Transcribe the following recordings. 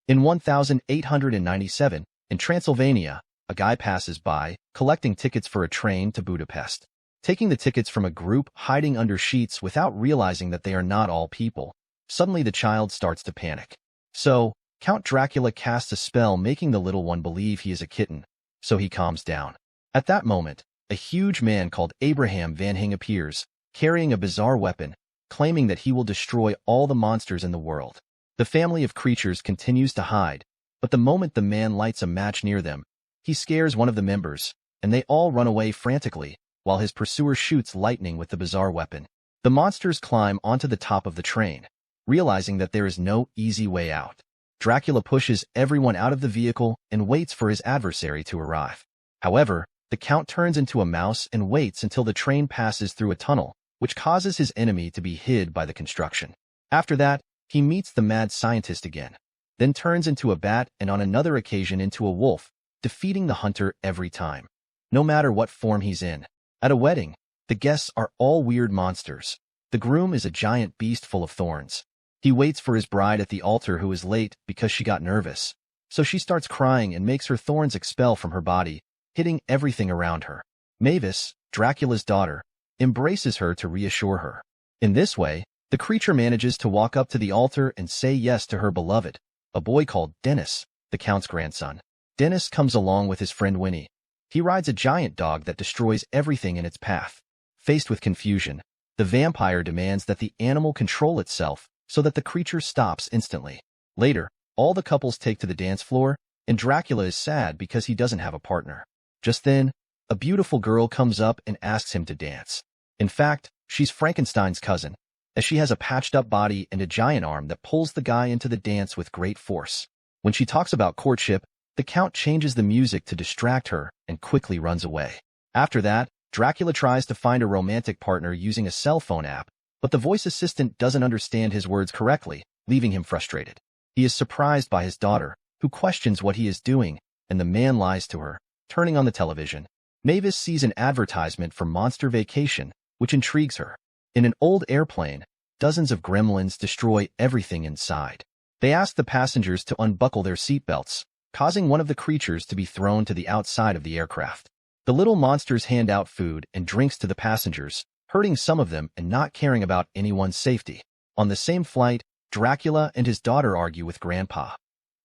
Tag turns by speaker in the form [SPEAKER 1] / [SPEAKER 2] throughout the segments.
[SPEAKER 1] In 1897, in Transylvania, a guy passes by, collecting tickets for a train to Budapest. Taking the tickets from a group hiding under sheets without realizing that they are not all people, suddenly the child starts to panic. So, Count Dracula casts a spell making the little one believe he is a kitten, so he calms down. At that moment, a huge man called Abraham Van Hing appears, carrying a bizarre weapon, claiming that he will destroy all the monsters in the world. The family of creatures continues to hide, but the moment the man lights a match near them, he scares one of the members, and they all run away frantically, while his pursuer shoots lightning with the bizarre weapon. The monsters climb onto the top of the train, realizing that there is no easy way out. Dracula pushes everyone out of the vehicle and waits for his adversary to arrive. However, the Count turns into a mouse and waits until the train passes through a tunnel, which causes his enemy to be hid by the construction. After that, he meets the mad scientist again, then turns into a bat and on another occasion into a wolf, defeating the hunter every time, no matter what form he's in. At a wedding, the guests are all weird monsters. The groom is a giant beast full of thorns. He waits for his bride at the altar who is late because she got nervous. So she starts crying and makes her thorns expel from her body, hitting everything around her. Mavis, Dracula's daughter, embraces her to reassure her. In this way, the creature manages to walk up to the altar and say yes to her beloved, a boy called Dennis, the Count's grandson. Dennis comes along with his friend Winnie. He rides a giant dog that destroys everything in its path. Faced with confusion, the vampire demands that the animal control itself so that the creature stops instantly. Later, all the couples take to the dance floor, and Dracula is sad because he doesn't have a partner. Just then, a beautiful girl comes up and asks him to dance. In fact, she's Frankenstein's cousin, as she has a patched-up body and a giant arm that pulls the guy into the dance with great force. When she talks about courtship, the Count changes the music to distract her and quickly runs away. After that, Dracula tries to find a romantic partner using a cell phone app, but the voice assistant doesn't understand his words correctly, leaving him frustrated. He is surprised by his daughter, who questions what he is doing, and the man lies to her. Turning on the television, Mavis sees an advertisement for Monster Vacation, which intrigues her. In an old airplane, dozens of gremlins destroy everything inside. They ask the passengers to unbuckle their seatbelts, causing one of the creatures to be thrown to the outside of the aircraft. The little monsters hand out food and drinks to the passengers, hurting some of them and not caring about anyone's safety. On the same flight, Dracula and his daughter argue with Grandpa.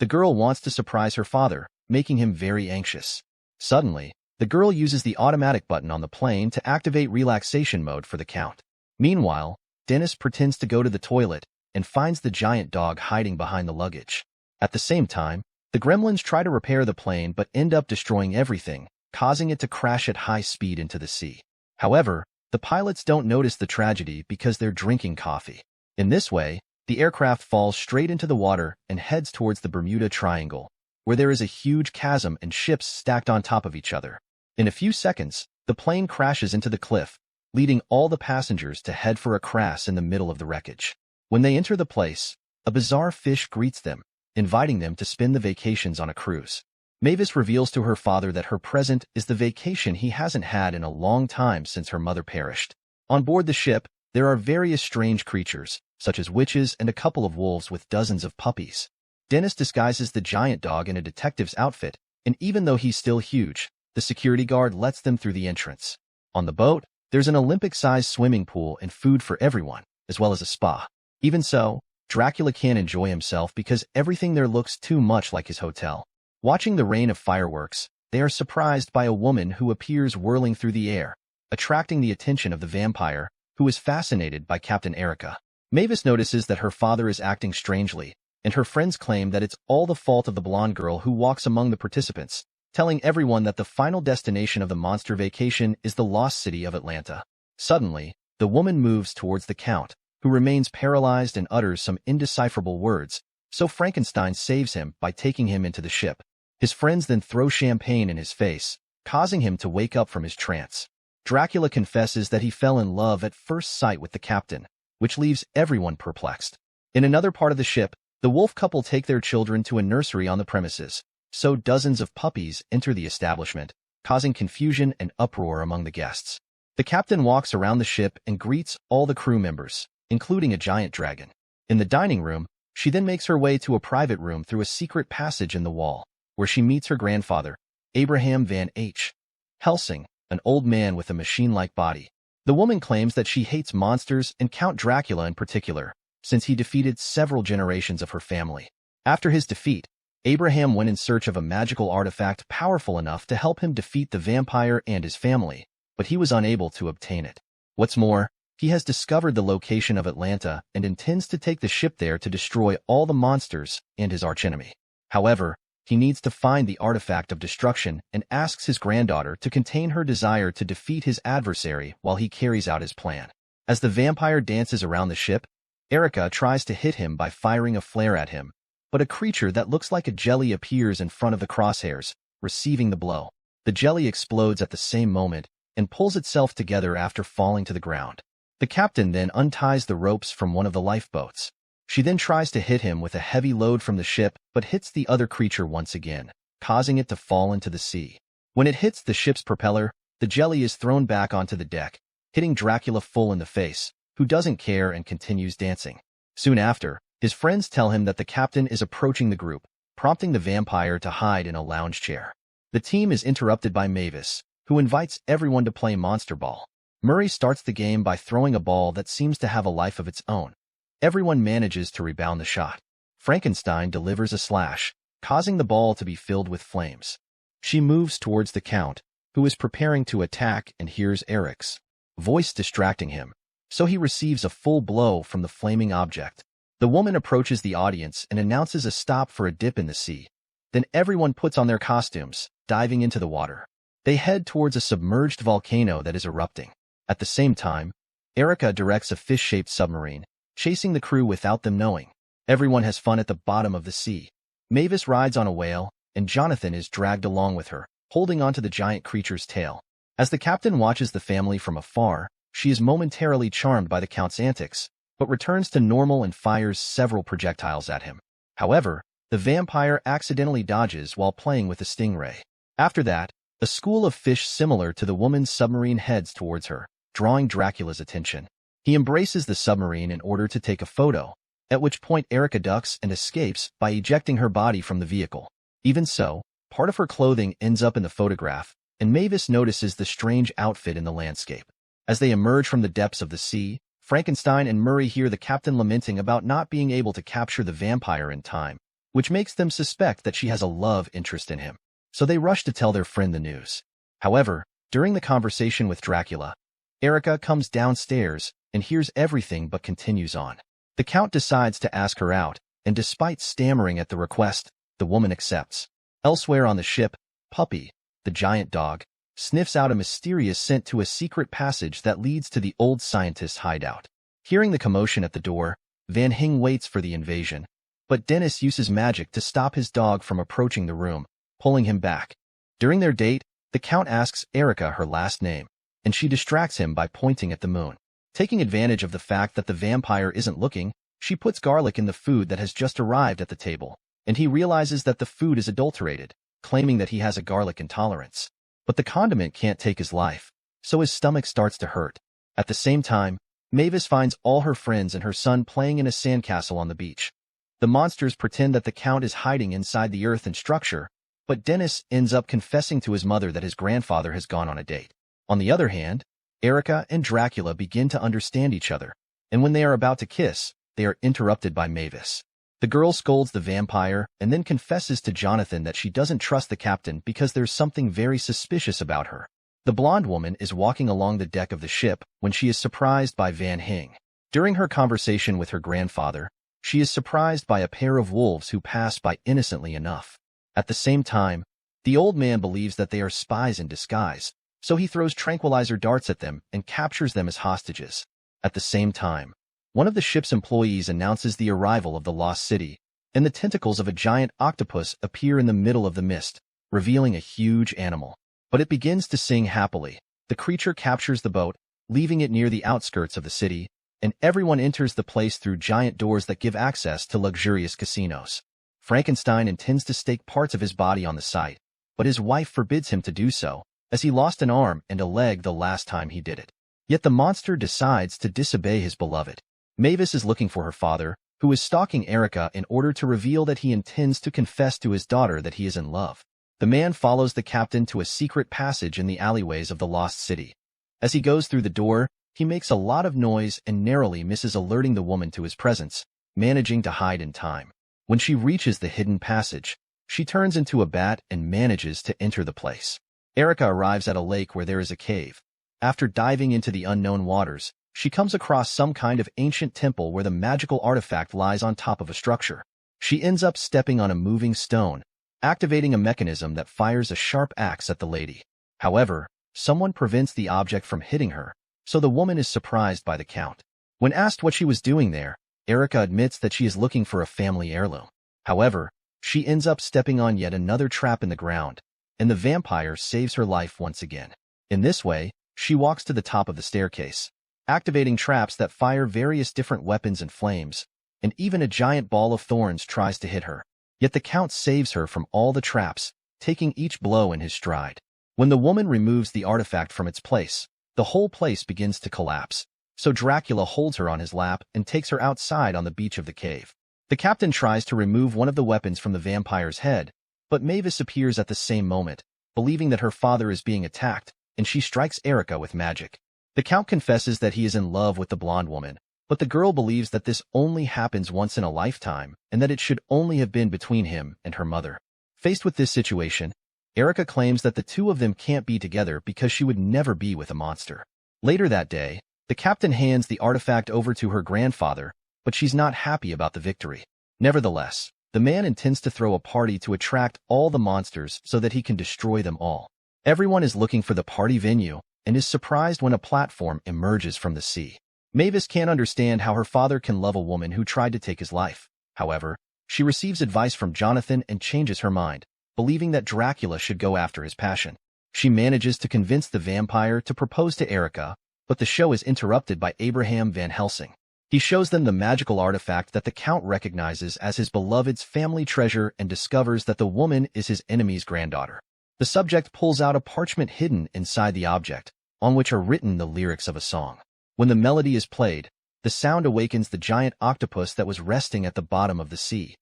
[SPEAKER 1] The girl wants to surprise her father, making him very anxious. Suddenly, the girl uses the automatic button on the plane to activate relaxation mode for the Count. Meanwhile, Dennis pretends to go to the toilet and finds the giant dog hiding behind the luggage. At the same time, the gremlins try to repair the plane but end up destroying everything, causing it to crash at high speed into the sea. However, the pilots don't notice the tragedy because they're drinking coffee. In this way, the aircraft falls straight into the water and heads towards the Bermuda Triangle, where there is a huge chasm and ships stacked on top of each other. In a few seconds, the plane crashes into the cliff, leading all the passengers to head for a crash in the middle of the wreckage. When they enter the place, a bizarre fish greets them, inviting them to spend the vacations on a cruise. Mavis reveals to her father that her present is the vacation he hasn't had in a long time since her mother perished. On board the ship, there are various strange creatures, such as witches and a couple of wolves with dozens of puppies. Dennis disguises the giant dog in a detective's outfit, and even though he's still huge, the security guard lets them through the entrance. On the boat, there's an Olympic-sized swimming pool and food for everyone, as well as a spa. Even so, Dracula can't enjoy himself because everything there looks too much like his hotel. Watching the rain of fireworks, they are surprised by a woman who appears whirling through the air, attracting the attention of the vampire, who is fascinated by Captain Erica. Mavis notices that her father is acting strangely, and her friends claim that it's all the fault of the blonde girl who walks among the participants, telling everyone that the final destination of the monster vacation is the lost city of Atlanta. Suddenly, the woman moves towards the Count, who remains paralyzed and utters some indecipherable words, so Frankenstein saves him by taking him into the ship. His friends then throw champagne in his face, causing him to wake up from his trance. Dracula confesses that he fell in love at first sight with the captain, which leaves everyone perplexed. In another part of the ship, the wolf couple take their children to a nursery on the premises, so dozens of puppies enter the establishment, causing confusion and uproar among the guests. The captain walks around the ship and greets all the crew members, including a giant dragon. In the dining room, She then makes her way to a private room through a secret passage in the wall, where she meets her grandfather, Abraham Van H. Helsing, an old man with a machine-like body. The woman claims that she hates monsters and Count Dracula in particular, since he defeated several generations of her family. After his defeat, Abraham went in search of a magical artifact powerful enough to help him defeat the vampire and his family, but he was unable to obtain it. What's more, he has discovered the location of Atlanta and intends to take the ship there to destroy all the monsters and his archenemy. However, he needs to find the artifact of destruction and asks his granddaughter to contain her desire to defeat his adversary while he carries out his plan. As the vampire dances around the ship, Erica tries to hit him by firing a flare at him, but a creature that looks like a jelly appears in front of the crosshairs, receiving the blow. The jelly explodes at the same moment and pulls itself together after falling to the ground. The captain then unties the ropes from one of the lifeboats. She then tries to hit him with a heavy load from the ship, but hits the other creature once again, causing it to fall into the sea. When it hits the ship's propeller, the jelly is thrown back onto the deck, hitting Dracula full in the face, who doesn't care and continues dancing. Soon after, his friends tell him that the captain is approaching the group, prompting the vampire to hide in a lounge chair. The team is interrupted by Mavis, who invites everyone to play Monster Ball. Murray starts the game by throwing a ball that seems to have a life of its own. Everyone manages to rebound the shot. Frankenstein delivers a slash, causing the ball to be filled with flames. She moves towards the Count, who is preparing to attack and hears Eric's voice distracting him, so he receives a full blow from the flaming object. The woman approaches the audience and announces a stop for a dip in the sea. Then everyone puts on their costumes, diving into the water. They head towards a submerged volcano that is erupting. At the same time, Erica directs a fish-shaped submarine, chasing the crew without them knowing. Everyone has fun at the bottom of the sea. Mavis rides on a whale, and Jonathan is dragged along with her, holding onto the giant creature's tail. As the captain watches the family from afar, she is momentarily charmed by the Count's antics, but returns to normal and fires several projectiles at him. However, the vampire accidentally dodges while playing with a stingray. After that, a school of fish similar to the woman's submarine heads towards her, drawing Dracula's attention. He embraces the submarine in order to take a photo, at which point Erica ducks and escapes by ejecting her body from the vehicle. Even so, part of her clothing ends up in the photograph, and Mavis notices the strange outfit in the landscape. As they emerge from the depths of the sea, Frankenstein and Murray hear the captain lamenting about not being able to capture the vampire in time, which makes them suspect that she has a love interest in him. So they rush to tell their friend the news. However, during the conversation with Dracula, Erica comes downstairs and hears everything but continues on. The Count decides to ask her out, and despite stammering at the request, the woman accepts. Elsewhere on the ship, Puppy, the giant dog, sniffs out a mysterious scent to a secret passage that leads to the old scientist's hideout. Hearing the commotion at the door, Van Hing waits for the invasion, but Dennis uses magic to stop his dog from approaching the room, pulling him back. During their date, the Count asks Erica her last name, and she distracts him by pointing at the moon. Taking advantage of the fact that the vampire isn't looking, she puts garlic in the food that has just arrived at the table, and he realizes that the food is adulterated, claiming that he has a garlic intolerance. But the condiment can't take his life, so his stomach starts to hurt. At the same time, Mavis finds all her friends and her son playing in a sandcastle on the beach. The monsters pretend that the Count is hiding inside the earthen structure, but Dennis ends up confessing to his mother that his grandfather has gone on a date. On the other hand, Erica and Dracula begin to understand each other, and when they are about to kiss, they are interrupted by Mavis. The girl scolds the vampire and then confesses to Jonathan that she doesn't trust the captain because there's something very suspicious about her. The blonde woman is walking along the deck of the ship when she is surprised by Van Hing. During her conversation with her grandfather, she is surprised by a pair of wolves who pass by innocently enough. At the same time, the old man believes that they are spies in disguise, so he throws tranquilizer darts at them and captures them as hostages. At the same time, one of the ship's employees announces the arrival of the lost city, and the tentacles of a giant octopus appear in the middle of the mist, revealing a huge animal. But it begins to sing happily. The creature captures the boat, leaving it near the outskirts of the city, and everyone enters the place through giant doors that give access to luxurious casinos. Frankenstein intends to stake parts of his body on the site, but his wife forbids him to do so, as he lost an arm and a leg the last time he did it. Yet the monster decides to disobey his beloved. Mavis is looking for her father, who is stalking Erica in order to reveal that he intends to confess to his daughter that he is in love. The man follows the captain to a secret passage in the alleyways of the lost city. As he goes through the door, he makes a lot of noise and narrowly misses alerting the woman to his presence, managing to hide in time. When she reaches the hidden passage, she turns into a bat and manages to enter the place. Erica arrives at a lake where there is a cave. After diving into the unknown waters, she comes across some kind of ancient temple where the magical artifact lies on top of a structure. She ends up stepping on a moving stone, activating a mechanism that fires a sharp axe at the lady. However, someone prevents the object from hitting her, so the woman is surprised by the count. When asked what she was doing there, Erica admits that she is looking for a family heirloom. However, she ends up stepping on yet another trap in the ground, and the vampire saves her life once again. In this way, she walks to the top of the staircase, activating traps that fire various different weapons and flames, and even a giant ball of thorns tries to hit her. Yet the Count saves her from all the traps, taking each blow in his stride. When the woman removes the artifact from its place, the whole place begins to collapse, so Dracula holds her on his lap and takes her outside on the beach of the cave. The captain tries to remove one of the weapons from the vampire's head, but Mavis appears at the same moment, believing that her father is being attacked, and she strikes Erica with magic. The Count confesses that he is in love with the blonde woman, but the girl believes that this only happens once in a lifetime and that it should only have been between him and her mother. Faced with this situation, Erica claims that the two of them can't be together because she would never be with a monster. Later that day, the captain hands the artifact over to her grandfather, but she's not happy about the victory. Nevertheless, the man intends to throw a party to attract all the monsters so that he can destroy them all. Everyone is looking for the party venue and is surprised when a platform emerges from the sea. Mavis can't understand how her father can love a woman who tried to take his life. However, she receives advice from Jonathan and changes her mind, believing that Dracula should go after his passion. She manages to convince the vampire to propose to Erica, but the show is interrupted by Abraham Van Helsing. He shows them the magical artifact that the Count recognizes as his beloved's family treasure and discovers that the woman is his enemy's granddaughter. The subject pulls out a parchment hidden inside the object, on which are written the lyrics of a song. When the melody is played, the sound awakens the giant octopus that was resting at the bottom of the sea.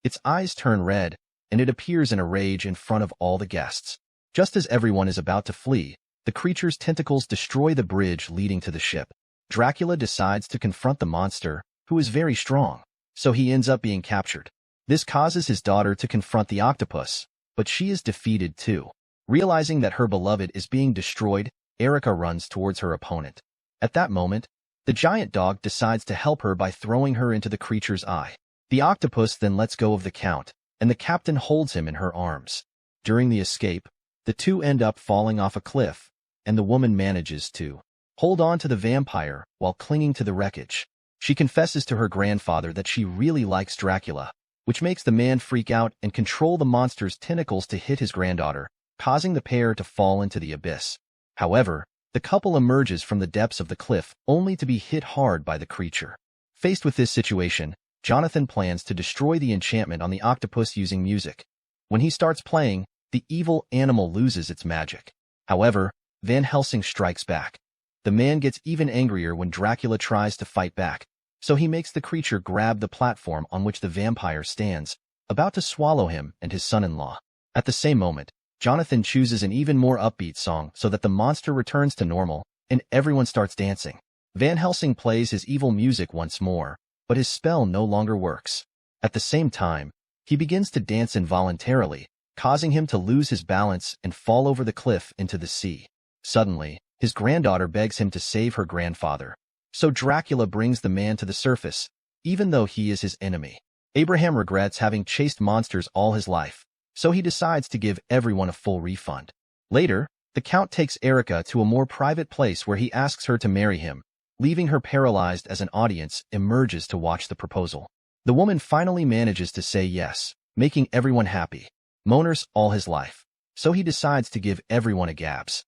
[SPEAKER 1] Its eyes turn red, and it appears in a rage in front of all the guests. Just as everyone is about to flee, the creature's tentacles destroy the bridge leading to the ship. Dracula decides to confront the monster, who is very strong, so he ends up being captured. This causes his daughter to confront the octopus, but she is defeated too. Realizing that her beloved is being destroyed, Erica runs towards her opponent. At that moment, the giant dog decides to help her by throwing her into the creature's eye. The octopus then lets go of the Count, and the captain holds him in her arms. During the escape, the two end up falling off a cliff, and the woman manages to hold on to the vampire while clinging to the wreckage. She confesses to her grandfather that she really likes Dracula, which makes the man freak out and control the monster's tentacles to hit his granddaughter, causing the pair to fall into the abyss. However, the couple emerges from the depths of the cliff only to be hit hard by the creature. Faced with this situation, Jonathan plans to destroy the enchantment on the octopus using music. When he starts playing, the evil animal loses its magic. However, Van Helsing strikes back. The man gets even angrier when Dracula tries to fight back, so he makes the creature grab the platform on which the vampire stands, about to swallow him and his son-in-law. At the same moment, Jonathan chooses an even more upbeat song so that the monster returns to normal, and everyone starts dancing. Van Helsing plays his evil music once more, but his spell no longer works. At the same time, he begins to dance involuntarily, causing him to lose his balance and fall over the cliff into the sea. Suddenly, his granddaughter begs him to save her grandfather. So Dracula brings the man to the surface, even though he is his enemy. Abraham regrets having chased monsters all his life, so he decides to give everyone a full refund. Later, the Count takes Erica to a more private place where he asks her to marry him, leaving her paralyzed as an audience emerges to watch the proposal. The woman finally manages to say yes, making everyone happy. Moaners all his life, so he decides to give everyone a gabs.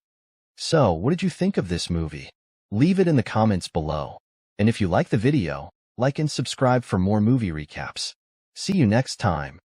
[SPEAKER 1] So, what did you think of this movie? Leave it in the comments below. And if you like the video, like and subscribe for more movie recaps. See you next time.